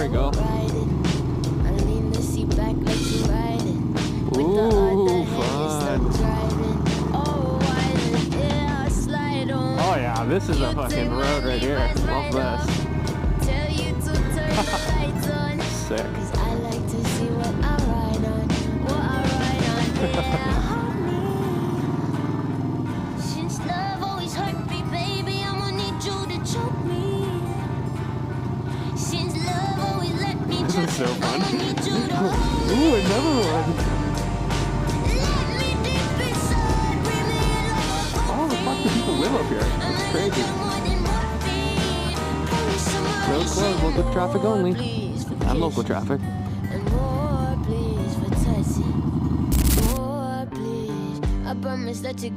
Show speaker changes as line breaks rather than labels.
you go. Ooh, fun. Oh yeah, this is a fucking road right here. Love this. Sick.
Since love always hurt me, baby, I'ma need you to choke me. Since love always let me
This is so fun.
I'ma need you to hold me.
Ooh, another one.
Let me deep inside, bring me along.
All the fucking people live up here. It's crazy. Road closed, local traffic only. I'm local traffic.
And more, please, for touching. More, please. I promise that you